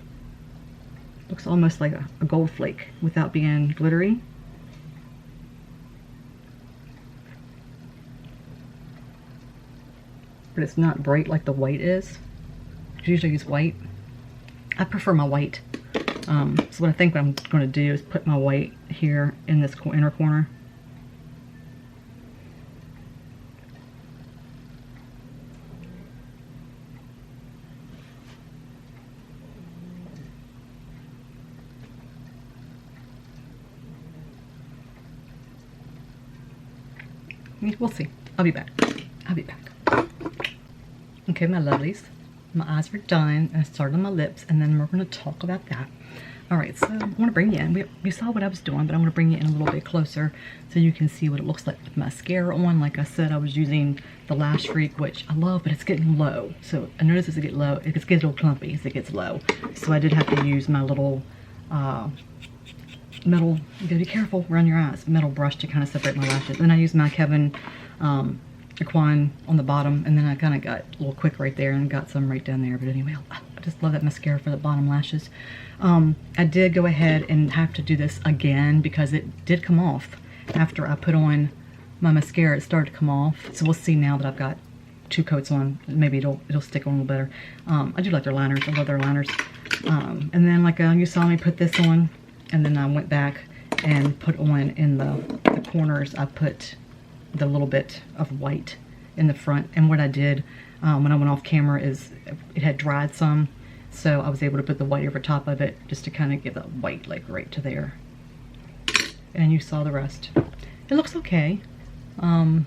Looks almost like a gold flake without being glittery. But it's not bright like the white is. I usually use white. I prefer my white. So what I think what I'm going to do is put my white here in this inner corner. We'll see. I'll be back. Okay, my lovelies. My eyes are done. I started on my lips, and then we're going to talk about that. All right, so I want to bring you in. You saw what I was doing, but I'm going to bring you in a little bit closer so you can see what it looks like with mascara on. Like I said, I was using the Lash Freak, which I love, but it's getting low. So I noticed as it gets low, it gets a little clumpy as it gets low. So I did have to use my little metal, you gotta be careful around your eyes, metal brush to kind of separate my lashes. Then I used my Kevin Equine on the bottom, and then I kind of got a little quick right there and got some right down there. But anyway, I just love that mascara for the bottom lashes. I did go ahead and have to do this again because it did come off after I put on my mascara. It started to come off, so we'll see now that I've got 2 coats on. Maybe it'll stick on a little better. I do like their liners. I love their liners. And then like you saw me put this on, and then I went back and put on in the corners. I put the little bit of white in the front, and what I did when I went off camera is it had dried some, so I was able to put the white over top of it just to kind of give that white like right to there, and you saw the rest. It looks okay. Reminds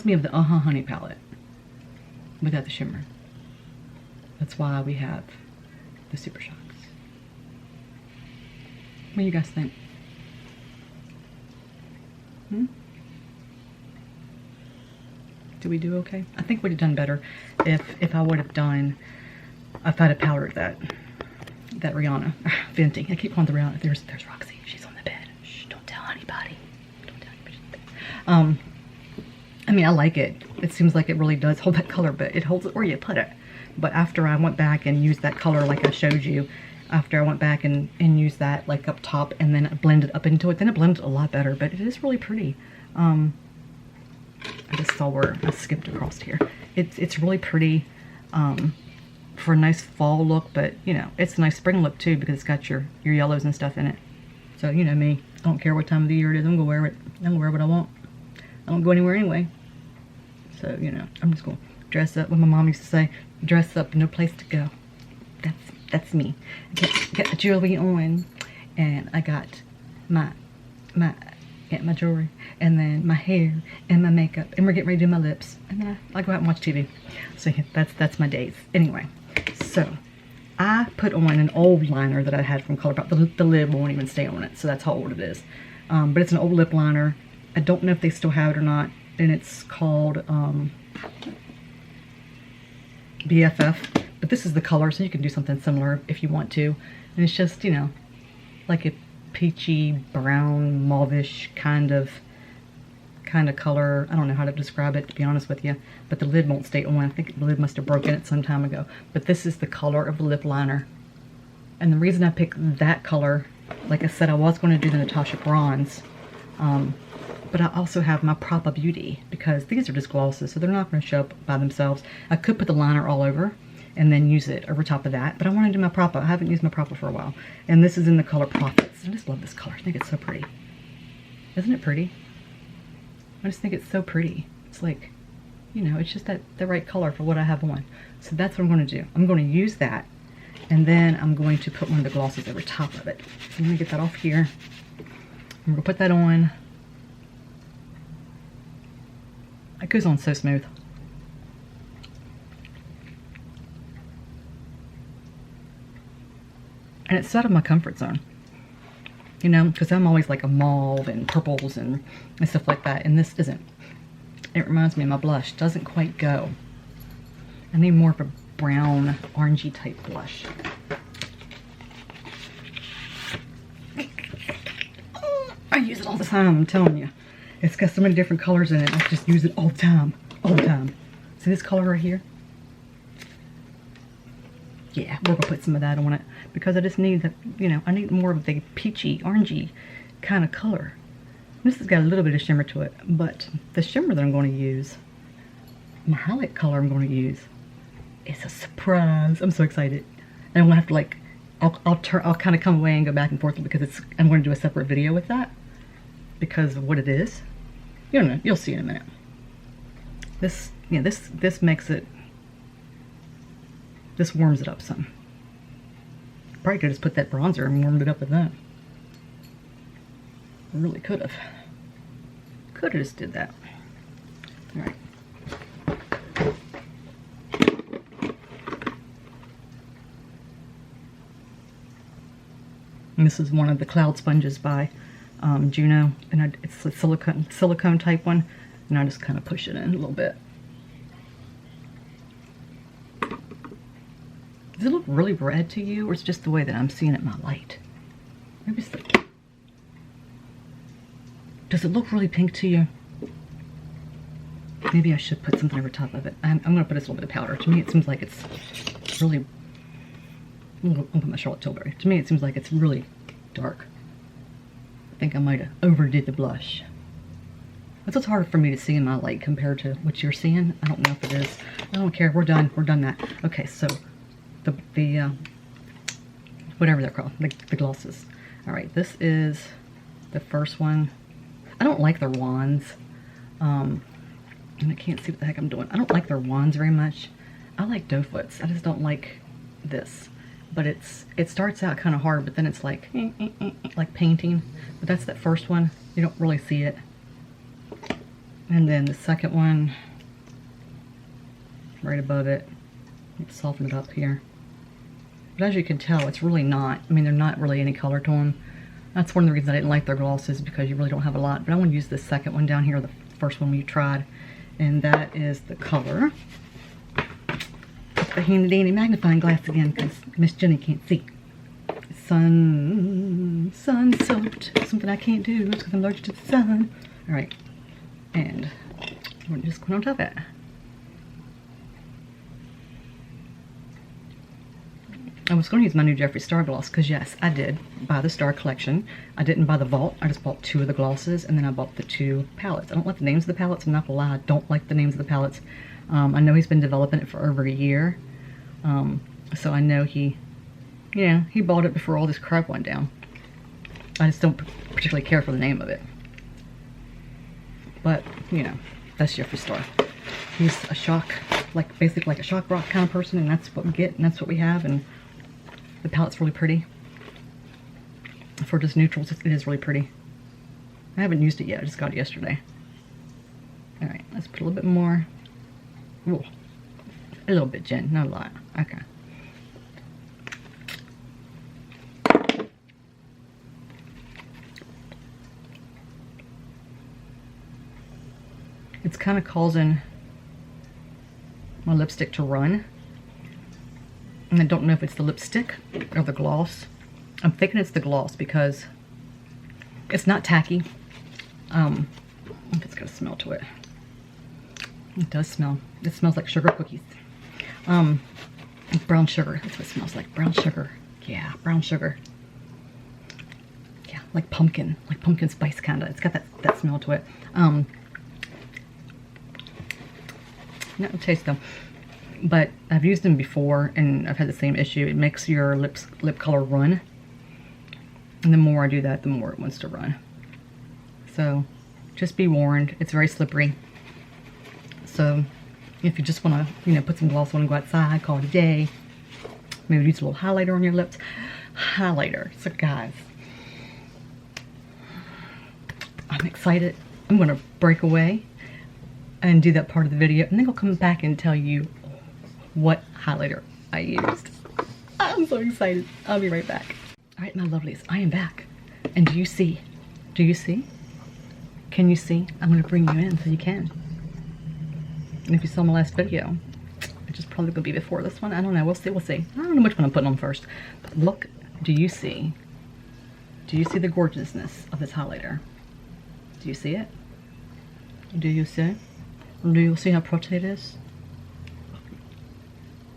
me of the Honey palette without the shimmer. That's why we have the Super Shocks. What do you guys think? Did we do okay? I think we'd have done better if I would have done, if I'd have powdered that Rihanna, Fenty. I keep calling the Rihanna. There's Roxy. She's on the bed. Shh, don't tell anybody. Don't tell anybody. I mean, I like it. It seems like it really does hold that color, but it holds it where you put it. But after I went back and used that color like I showed you, after I went back and used that like up top and then blended up into it, then it blended a lot better, but it is really pretty. I just saw where I skipped across here. It's really pretty for a nice fall look, but you know, it's a nice spring look too because it's got your yellows and stuff in it. So you know me, I don't care what time of the year it is, I'm gonna wear it. I'm gonna wear what I want. I don't go anywhere anyway. So, you know, I'm just gonna dress up. What my mom used to say, dress up, no place to go. That's me. I got the jewelry on, and I got my jewelry, and then my hair, and my makeup, and we're getting ready to do my lips, and then I go out and watch TV. So yeah, that's my days. Anyway, so I put on an old liner that I had from ColourPop. The lid won't even stay on it, so that's how old it is. But it's an old lip liner. I don't know if they still have it or not, and it's called BFF. But this is the color, so you can do something similar if you want to. And it's just, you know, like a peachy, brown, mauve-ish kind of color. I don't know how to describe it, to be honest with you. But the lid won't stay on. I think the lid must have broken it some time ago. But this is the color of the lip liner. And the reason I picked that color, like I said, I was going to do the Natasha Bronze. But I also have my Propa Beauty, because these are just glosses, so they're not going to show up by themselves. I could put the liner all over and then use it over top of that, but I want to do my Propa. I haven't used my Propa for a while. And this is in the color Profits. I just love this color. I think it's so pretty. Isn't it pretty? I just think it's so pretty. It's like, you know, it's just the right color for what I have on. So that's what I'm going to do. I'm going to use that, and then I'm going to put one of the glosses over top of it. I'm going to get that off here. I'm going to put that on. It goes on so smooth. And it's out of my comfort zone. You know, because I'm always like a mauve and purples and stuff like that. And this isn't. It reminds me of my blush. Doesn't quite go. I need more of a brown, orangey type blush. I use it all the time, I'm telling you. It's got so many different colors in it. I just use it all the time. All the time. See this color right here? Yeah, we're gonna put some of that on it because I just need that, you know, I need more of the peachy, orangey kind of color. This has got a little bit of shimmer to it, but the shimmer that I'm going to use, my highlight color I'm going to use, is a surprise. I'm so excited. And I'm gonna have to like, I'll kind of come away and go back and forth because I'm going to do a separate video with that because of what it is. You know, you'll see in a minute. This, you know, this makes it. This warms it up some. Probably could have just put that bronzer and warmed it up with that. Really could have. Could have just did that. All right. And this is one of the cloud sponges by Juno, and it's a silicone type one, and I just kind of push it in a little bit. Does it look really red to you, or is it just the way that I'm seeing it in my light? Maybe it's like, does it look really pink to you? Maybe I should put something over top of it. I'm going to put a little bit of powder. To me, it seems like it's really... I'm going to put my Charlotte Tilbury. To me, it seems like it's really dark. I think I might have overdid the blush. That's what's harder for me to see in my light compared to what you're seeing. I don't know if it is. I don't care. We're done. We're done that. Okay, so the whatever they're called, the glosses. All right, this is the first one. I don't like their wands. And I can't see what the heck I'm doing. I don't like their wands very much. I like doe foots. I just don't like this. But it starts out kind of hard, but then it's like painting. But that's that first one. You don't really see it. And then the second one, right above it. Let's soften it up here. But as you can tell, it's really not. I mean, they're not really any color to them. That's one of the reasons I didn't like their glosses, because you really don't have a lot. But I want to use the second one down here, the first one we tried. And that is the color. The handy dandy magnifying glass again, because Miss Jenny can't see. Sun soaked. Something I can't do because I'm allergic to the sun. All right, and we're just going on top of it. I was going to use my new Jeffree Star gloss because yes, I did buy the Star Collection. I didn't buy the Vault. I just bought 2 of the glosses, and then I bought the 2 palettes. I don't like the names of the palettes. I'm not gonna lie. I don't like the names of the palettes. I know he's been developing it for over a year, so I know he bought it before all this crap went down. I just don't particularly care for the name of it. But you know, that's Jeffree Star. He's a shock, basically like a shock rock kind of person, and that's what we get, and that's what we have. And the palette's really pretty. For just neutrals, it is really pretty. I haven't used it yet. I just got it yesterday. All right, let's put a little bit more. Ooh, a little bit, Jen, not a lot. Okay. It's kind of causing my lipstick to run. And I don't know if it's the lipstick or the gloss. I'm thinking it's the gloss because it's not tacky. If it's got a smell to it. It does smell. It smells like sugar cookies. Brown sugar. That's what it smells like. Brown sugar. Yeah, brown sugar. Yeah, like pumpkin spice kind of. It's got that smell to it. Not taste them. But I've used them before and I've had the same issue. It makes your lip color run. And the more I do that, the more it wants to run. So just be warned, it's very slippery. So if you just want to, put some gloss on and go outside, call it a day. Maybe use a little highlighter on your lips. Highlighter. So guys, I'm excited. I'm going to break away and do that part of the video, and then I'll come back and tell you what highlighter I used. I'm so excited. I'll be right back. All right, my lovelies, I am back. And do you see? Do you see? Can you see? I'm going to bring you in so you can. And if you saw my last video, which is probably going to be before this one, I don't know. We'll see. We'll see. I don't know which one I'm putting on first. But look, do you see? Do you see the gorgeousness of this highlighter? Do you see it? Do you see? Do you see how pretty it is?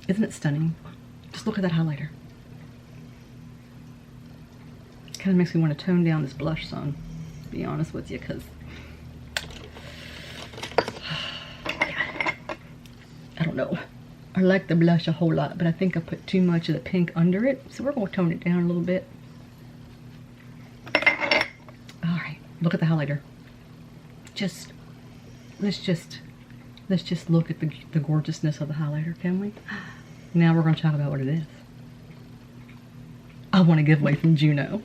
Isn't it stunning? Just look at that highlighter. It kind of makes me want to tone down this blush some, to be honest with you, because I don't know. I like the blush a whole lot, but I think I put too much of the pink under it, so we're going to tone it down a little bit. All right, look at the highlighter. Let's just look at the gorgeousness of the highlighter, can we? Now we're going to talk about what it is. I want to give away from Juno.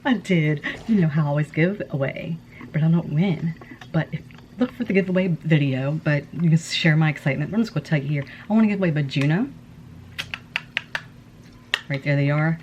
I did. You know how I always give away, but I don't win. But look for the giveaway video, but you can share my excitement. I'm just going to tell you here. I want to give away by Juno. Right there they are.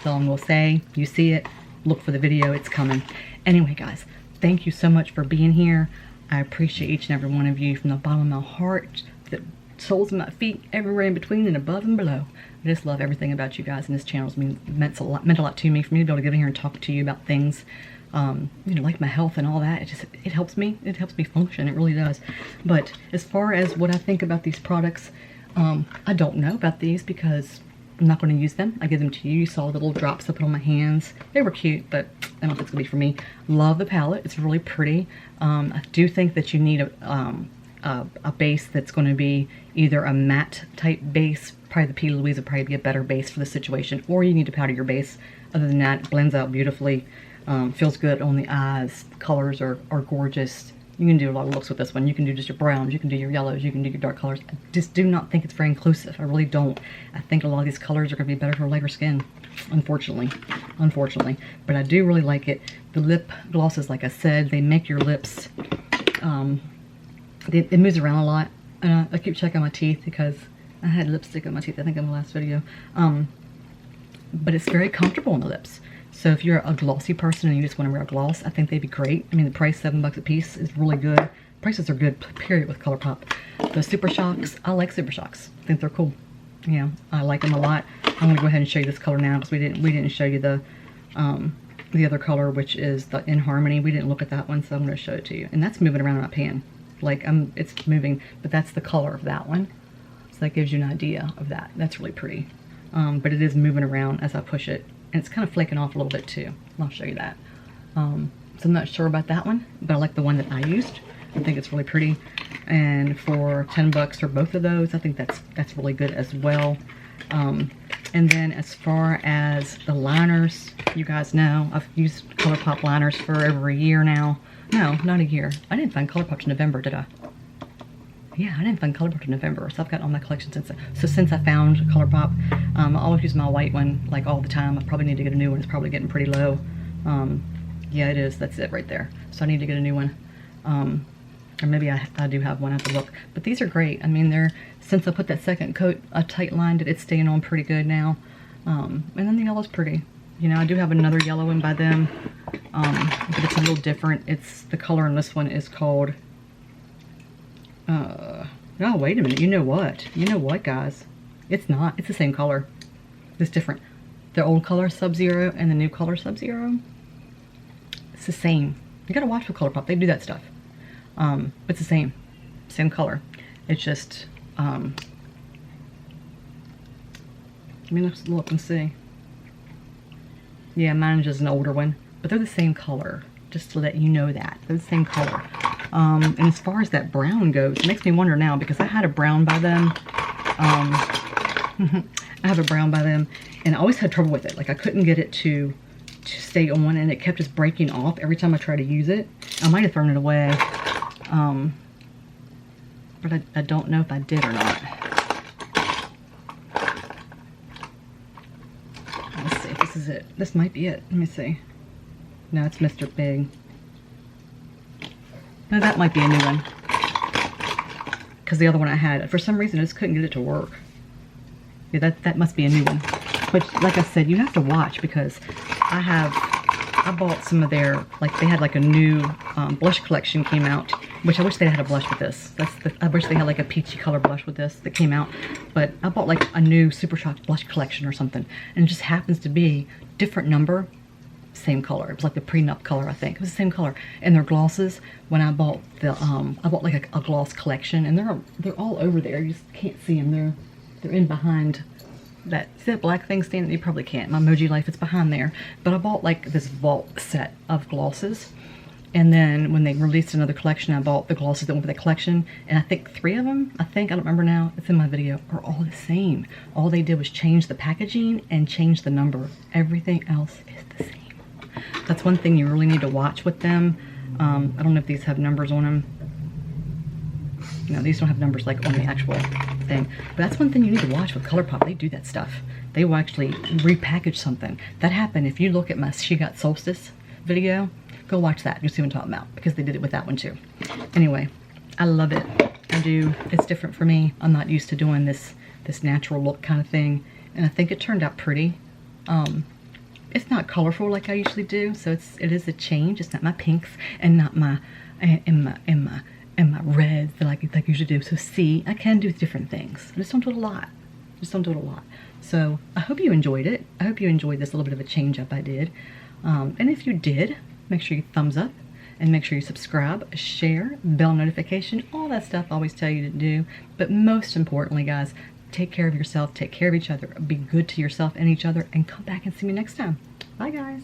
That's all I'm gonna say. You see it, look for the video, it's coming. Anyway, guys, thank you so much for being here. I appreciate each and every one of you from the bottom of my heart, the soles of my feet, everywhere in between and above and below. I just love everything about you guys, and this channel's meant a lot to me. For me to be able to get in here and talk to you about things, you know, like my health and all that, it helps me. It helps me function. It really does. But as far as what I think about these products, I don't know about these because I'm not going to use them. I give them to you. You saw the little drops I put on my hands. They were cute, but I don't think it's going to be for me. Love the palette. It's really pretty. I do think that you need a base that's going to be either a matte type base. Probably the P. Louise would probably be a better base for the situation. Or you need to powder your base. Other than that, it blends out beautifully. Feels good on the eyes. Colors are gorgeous. You can do a lot of looks with this one. You can do just your browns, you can do your yellows, you can do your dark colors. I just do not think it's very inclusive. I really don't. I think a lot of these colors are going to be better for lighter skin, unfortunately. But I do really like it. The lip glosses, like I said, they make your lips, it moves around a lot. And I keep checking my teeth because I had lipstick on my teeth, I think, in the last video. But it's very comfortable on the lips. So if you're a glossy person and you just want to wear a gloss, I think they'd be great. I mean, the price, $7 a piece, is really good. Prices are good, period, with ColourPop. The Super Shocks, I like Super Shocks. I think they're cool. Yeah, I like them a lot. I'm going to go ahead and show you this color now because we didn't show you the other color, which is the In Harmony. We didn't look at that one, so I'm going to show it to you. And that's moving around in my pan. Like, it's moving, but that's the color of that one. So that gives you an idea of that. That's really pretty. But it is moving around as I push it. And it's kind of flaking off a little bit too. I'll show you that. So I'm not sure about that one, but I like the one that I used. I think it's really pretty. And for $10 for both of those, I think that's really good as well. And then as far as the liners, you guys know I've used ColourPop liners for over a year now. No, not a year. I didn't find ColourPop to November, did I? Yeah, I didn't find ColourPop in November, so I've got all my collection since then. So since I found ColourPop, I always use my white one like all the time. I probably need to get a new one. It's probably getting pretty low. Yeah, it is. That's it right there. So I need to get a new one. Or maybe I do have one. I have to look. But these are great. I mean, since I put that second coat, I tight lined it, it's staying on pretty good now. And then the yellow's pretty. You know, I do have another yellow one by them, but it's a little different. The color in this one is called... no, wait a minute. You know what? You know what, guys? It's not. It's the same color. It's different. The old color Sub Zero and the new color Sub Zero. It's the same. You gotta watch with ColourPop. They do that stuff. It's the same. Same color. It's just, let me look and see. Yeah, mine is just an older one. But they're the same color. Just to let you know that. They're the same color. And as far as that brown goes, it makes me wonder now because I had a brown by them. I have a brown by them, and I always had trouble with it. Like I couldn't get it to stay on, and it kept just breaking off every time I tried to use it. I might have thrown it away, but I don't know if I did or not. Let's see if this is it. This might be it. Let me see. No, it's Mr. Big. No, that might be a new one. Because the other one I had, for some reason, I just couldn't get it to work. Yeah, that must be a new one. But like I said, you have to watch because I bought some of their, like they had like a new blush collection came out, which I wish they had a blush with this. I wish they had like a peachy color blush with this that came out. But I bought like a new Super Shock blush collection or something. And it just happens to be different number. Same color. It was like the prenup color, I think. It was the same color. And their glosses, when I bought the I bought like a gloss collection, and they're all over there. You just can't see them. They're in behind that. See that black thing standing? You probably can't. My Emoji Life, it's behind there. But I bought like this vault set of glosses. And then when they released another collection, I bought the glosses that went with the collection. And I think 3 of them, I don't remember now, it's in my video, are all the same. All they did was change the packaging and change the number. Everything else is the same. That's one thing you really need to watch with them. I don't know if these have numbers on them. No, these don't have numbers like on the actual thing. But that's one thing you need to watch with ColourPop. They do that stuff. They will actually repackage something. That happened if you look at my She Got Solstice video. Go watch that. You'll see what I'm talking about. Because they did it with that one too. Anyway, I love it. I do. It's different for me. I'm not used to doing this natural look kind of thing. And I think it turned out pretty. It's not colorful like I usually do, so it is a change. It's not my pinks and not my reds that I usually do. So see, I can do different things. I just don't do it a lot. So I hope you enjoyed it. I hope you enjoyed this little bit of a change up I did. And if you did, make sure you thumbs up and make sure you subscribe, share, bell notification, all that stuff I always tell you to do. But most importantly, guys, take care of yourself, take care of each other, be good to yourself and each other, and come back and see me next time. Bye, guys.